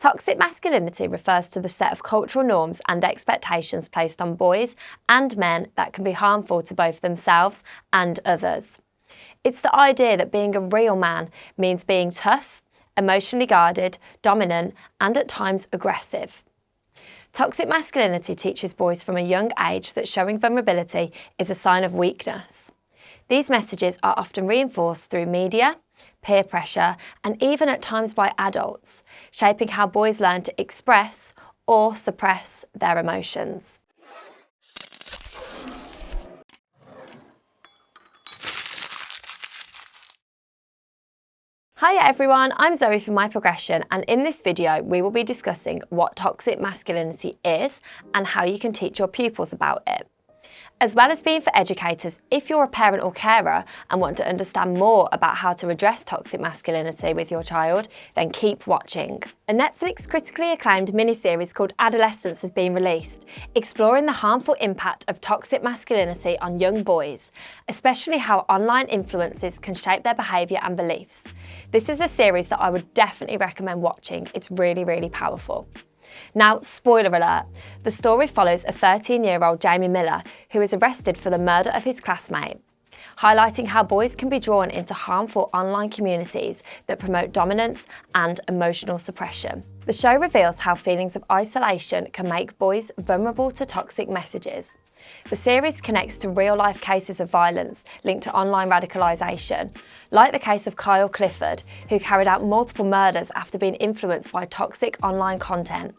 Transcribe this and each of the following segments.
Toxic masculinity refers to the set of cultural norms and expectations placed on boys and men that can be harmful to both themselves and others. It's the idea that being a real man means being tough, emotionally guarded, dominant, and at times aggressive. Toxic masculinity teaches boys from a young age that showing vulnerability is a sign of weakness. These messages are often reinforced through media, peer pressure, and even at times by adults, shaping how boys learn to express or suppress their emotions. Hiya everyone, I'm Zoe from My Progression, and in this video we will be discussing what toxic masculinity is and how you can teach your pupils about it. As well as being for educators, if you're a parent or carer and want to understand more about how to address toxic masculinity with your child, then keep watching. A Netflix critically acclaimed miniseries called Adolescence has been released, exploring the harmful impact of toxic masculinity on young boys, especially how online influences can shape their behaviour and beliefs. This is a series that I would definitely recommend watching. It's really powerful. Now, spoiler alert, the story follows a 13-year-old Jamie Miller who is arrested for the murder of his classmate, highlighting how boys can be drawn into harmful online communities that promote dominance and emotional suppression. The show reveals how feelings of isolation can make boys vulnerable to toxic messages. The series connects to real-life cases of violence linked to online radicalisation, like the case of Kyle Clifford, who carried out multiple murders after being influenced by toxic online content.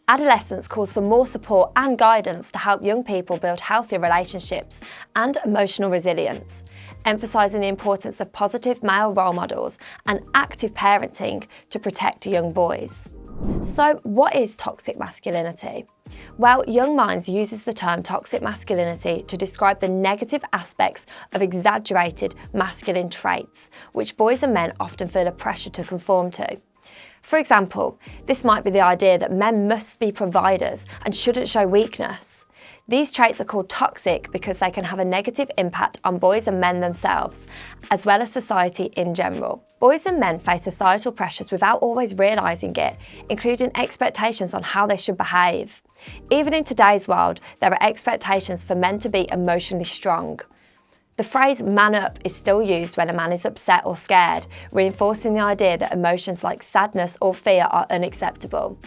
Adolescence calls for more support and guidance to help young people build healthier relationships and emotional resilience, emphasising the importance of positive male role models and active parenting to protect young boys. So, what is toxic masculinity? Well, Young Minds uses the term toxic masculinity to describe the negative aspects of exaggerated masculine traits, which boys and men often feel a pressure to conform to. For example, this might be the idea that men must be providers and shouldn't show weakness. These traits are called toxic because they can have a negative impact on boys and men themselves, as well as society in general. Boys and men face societal pressures without always realising it, including expectations on how they should behave. Even in today's world, there are expectations for men to be emotionally strong. The phrase "man up" is still used when a man is upset or scared, reinforcing the idea that emotions like sadness or fear are unacceptable.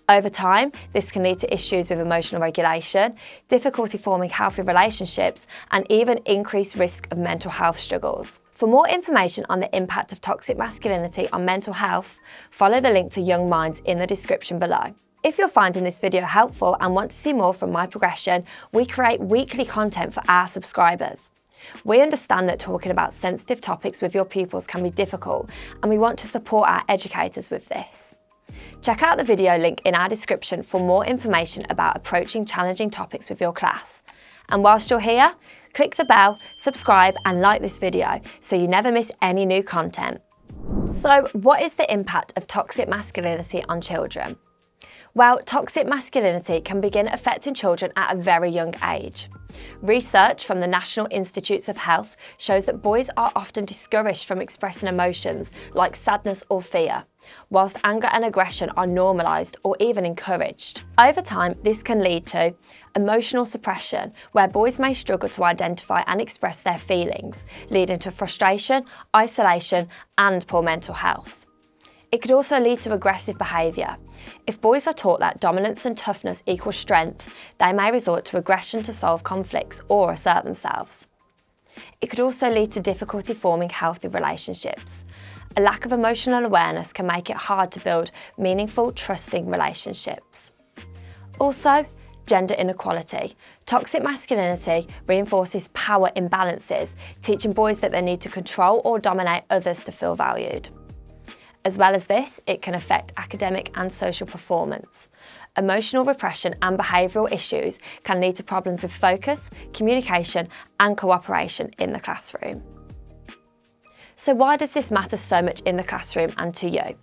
Over time, this can lead to issues with emotional regulation, difficulty forming healthy relationships, and even increased risk of mental health struggles. For more information on the impact of toxic masculinity on mental health, follow the link to Young Minds in the description below. If you're finding this video helpful and want to see more from My Progression, we create weekly content for our subscribers. We understand that talking about sensitive topics with your pupils can be difficult, and we want to support our educators with this. Check out the video link in our description for more information about approaching challenging topics with your class. And whilst you're here, click the bell, subscribe and like this video so you never miss any new content. So, what is the impact of toxic masculinity on children? Well, toxic masculinity can begin affecting children at a very young age. Research from the National Institutes of Health shows that boys are often discouraged from expressing emotions like sadness or fear, whilst anger and aggression are normalised or even encouraged. Over time, this can lead to emotional suppression, where boys may struggle to identify and express their feelings, leading to frustration, isolation, and poor mental health. It could also lead to aggressive behaviour. If boys are taught that dominance and toughness equals strength, they may resort to aggression to solve conflicts or assert themselves. It could also lead to difficulty forming healthy relationships. A lack of emotional awareness can make it hard to build meaningful, trusting relationships. Also, gender inequality. Toxic masculinity reinforces power imbalances, teaching boys that they need to control or dominate others to feel valued. As well as this, it can affect academic and social performance. Emotional repression and behavioural issues can lead to problems with focus, communication and cooperation in the classroom. So why does this matter so much in the classroom and to you?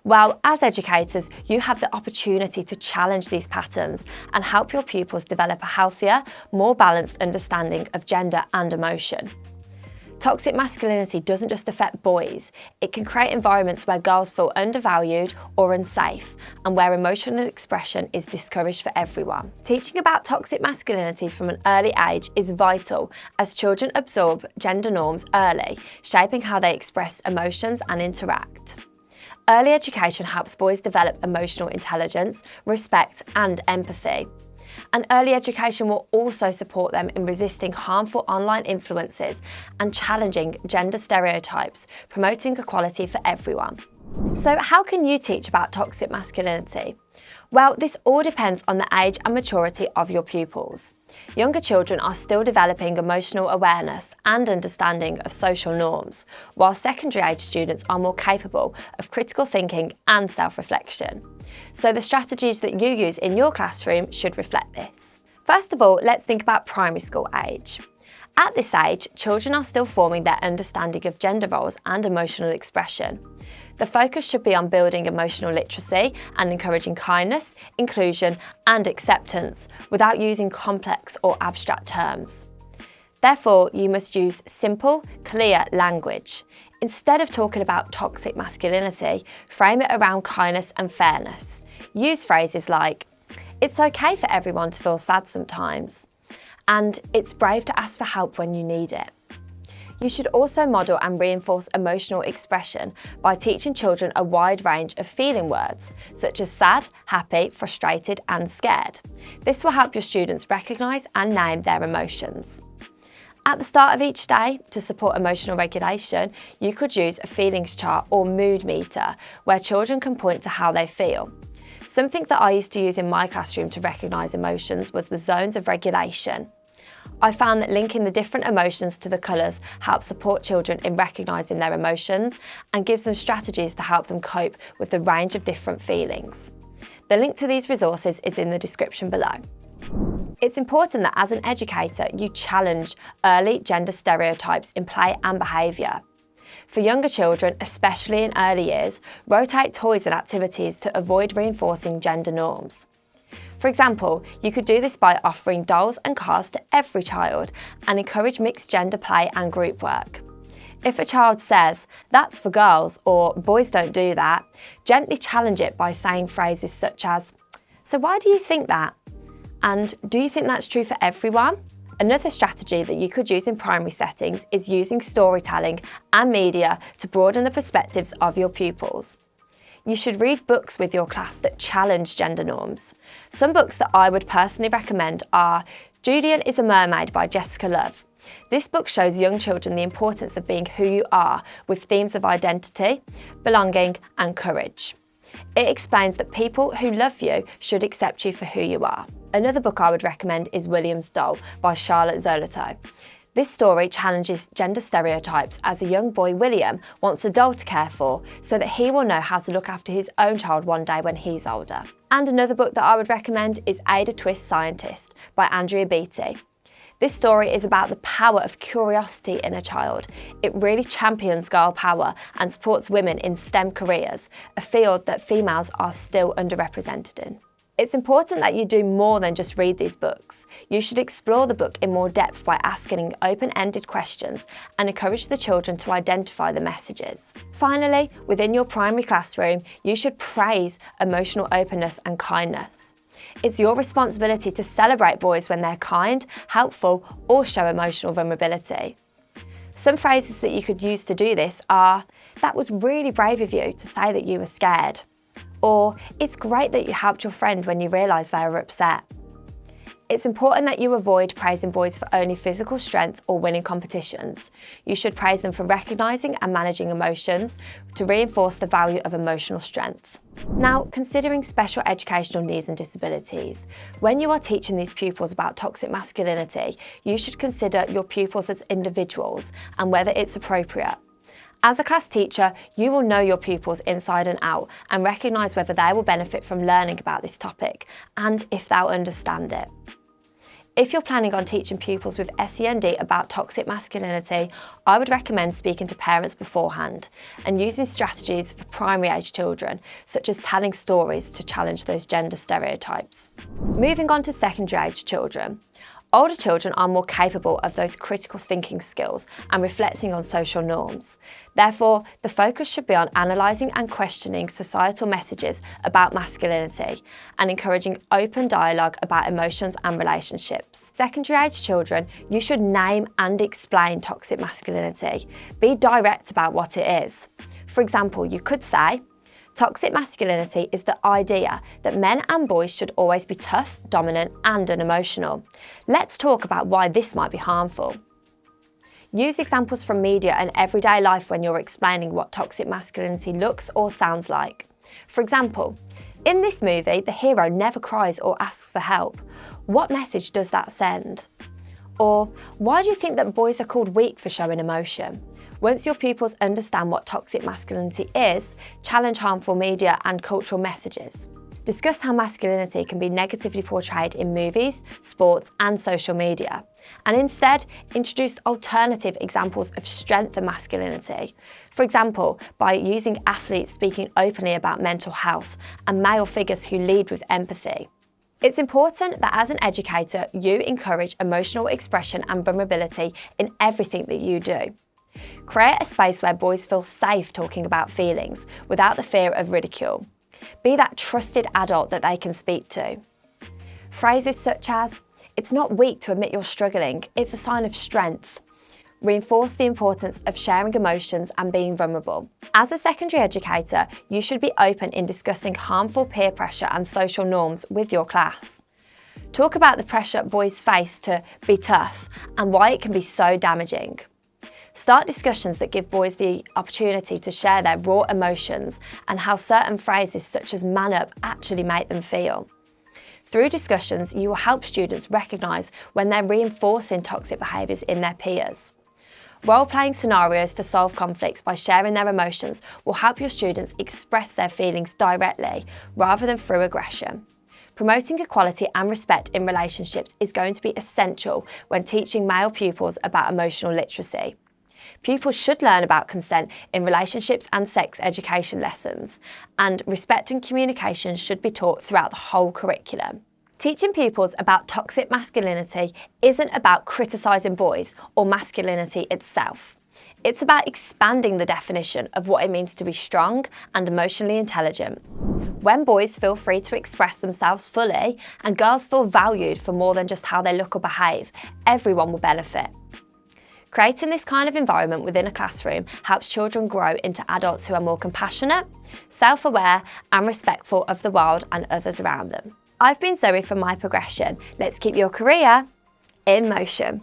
Well, as educators, you have the opportunity to challenge these patterns and help your pupils develop a healthier, more balanced understanding of gender and emotion. Toxic masculinity doesn't just affect boys, it can create environments where girls feel undervalued or unsafe and where emotional expression is discouraged for everyone. Teaching about toxic masculinity from an early age is vital as children absorb gender norms early, shaping how they express emotions and interact. Early education helps boys develop emotional intelligence, respect and empathy. And early education will also support them in resisting harmful online influences and challenging gender stereotypes, promoting equality for everyone. So how can you teach about toxic masculinity? Well, this all depends on the age and maturity of your pupils. Younger children are still developing emotional awareness and understanding of social norms, while secondary age students are more capable of critical thinking and self-reflection. So the strategies that you use in your classroom should reflect this. First of all, let's think about primary school age. At this age, children are still forming their understanding of gender roles and emotional expression. The focus should be on building emotional literacy and encouraging kindness, inclusion and acceptance without using complex or abstract terms. Therefore, you must use simple, clear language. Instead of talking about toxic masculinity, frame it around kindness and fairness. Use phrases like, "It's okay for everyone to feel sad sometimes," and "It's brave to ask for help when you need it." You should also model and reinforce emotional expression by teaching children a wide range of feeling words, such as sad, happy, frustrated and scared. This will help your students recognise and name their emotions. At the start of each day, to support emotional regulation, you could use a feelings chart or mood meter, where children can point to how they feel. Something that I used to use in my classroom to recognise emotions was the zones of regulation. I found that linking the different emotions to the colours helps support children in recognising their emotions and gives them strategies to help them cope with the range of different feelings. The link to these resources is in the description below. It's important that as an educator, you challenge early gender stereotypes in play and behaviour. For younger children, especially in early years, rotate toys and activities to avoid reinforcing gender norms. For example, you could do this by offering dolls and cars to every child and encourage mixed gender play and group work. If a child says, "That's for girls," or "Boys don't do that," gently challenge it by saying phrases such as, "So why do you think that?" and "Do you think that's true for everyone?" Another strategy that you could use in primary settings is using storytelling and media to broaden the perspectives of your pupils. You should read books with your class that challenge gender norms. Some books that I would personally recommend are Julian is a Mermaid by Jessica Love. This book shows young children the importance of being who you are with themes of identity, belonging and courage. It explains that people who love you should accept you for who you are. Another book I would recommend is William's Doll by Charlotte Zoloto. This story challenges gender stereotypes as a young boy, William, wants a doll to care for so that he will know how to look after his own child one day when he's older. And another book that I would recommend is Ada Twist Scientist by Andrea Beatty. This story is about the power of curiosity in a child. It really champions girl power and supports women in STEM careers, a field that females are still underrepresented in. It's important that you do more than just read these books. You should explore the book in more depth by asking open-ended questions and encourage the children to identify the messages. Finally, within your primary classroom, you should praise emotional openness and kindness. It's your responsibility to celebrate boys when they're kind, helpful, or show emotional vulnerability. Some phrases that you could use to do this are, "That was really brave of you to say that you were scared," or "It's great that you helped your friend when you realised they were upset." It's important that you avoid praising boys for only physical strength or winning competitions. You should praise them for recognising and managing emotions to reinforce the value of emotional strength. Now, considering special educational needs and disabilities, when you are teaching these pupils about toxic masculinity, you should consider your pupils as individuals and whether it's appropriate. As a class teacher, you will know your pupils inside and out and recognise whether they will benefit from learning about this topic and if they'll understand it. If you're planning on teaching pupils with SEND about toxic masculinity, I would recommend speaking to parents beforehand and using strategies for primary age children, such as telling stories to challenge those gender stereotypes. Moving on to secondary age children, Older children are more capable of those critical thinking skills and reflecting on social norms. Therefore, the focus should be on analysing and questioning societal messages about masculinity and encouraging open dialogue about emotions and relationships. Secondary age children, you should name and explain toxic masculinity. Be direct about what it is. For example, you could say, toxic masculinity is the idea that men and boys should always be tough, dominant, and unemotional. Let's talk about why this might be harmful. Use examples from media and everyday life when you're explaining what toxic masculinity looks or sounds like. For example, in this movie, the hero never cries or asks for help. What message does that send? Or, why do you think that boys are called weak for showing emotion? Once your pupils understand what toxic masculinity is, challenge harmful media and cultural messages. Discuss how masculinity can be negatively portrayed in movies, sports, and social media, and instead introduce alternative examples of strength and masculinity. For example, by using athletes speaking openly about mental health and male figures who lead with empathy. It's important that as an educator, you encourage emotional expression and vulnerability in everything that you do. Create a space where boys feel safe talking about feelings without the fear of ridicule. Be that trusted adult that they can speak to. Phrases such as, "It's not weak to admit you're struggling, it's a sign of strength," reinforce the importance of sharing emotions and being vulnerable. As a secondary educator, you should be open in discussing harmful peer pressure and social norms with your class. Talk about the pressure boys face to be tough and why it can be so damaging. Start discussions that give boys the opportunity to share their raw emotions and how certain phrases such as "man up" actually make them feel. Through discussions, you will help students recognise when they're reinforcing toxic behaviours in their peers. Role-playing scenarios to solve conflicts by sharing their emotions will help your students express their feelings directly rather than through aggression. Promoting equality and respect in relationships is going to be essential when teaching male pupils about emotional literacy. Pupils should learn about consent in relationships and sex education lessons, and respect and communication should be taught throughout the whole curriculum. Teaching pupils about toxic masculinity isn't about criticising boys or masculinity itself. It's about expanding the definition of what it means to be strong and emotionally intelligent. When boys feel free to express themselves fully and girls feel valued for more than just how they look or behave, everyone will benefit. Creating this kind of environment within a classroom helps children grow into adults who are more compassionate, self-aware, and respectful of the world and others around them. I've been Zoe from My Progression. Let's keep your career in motion.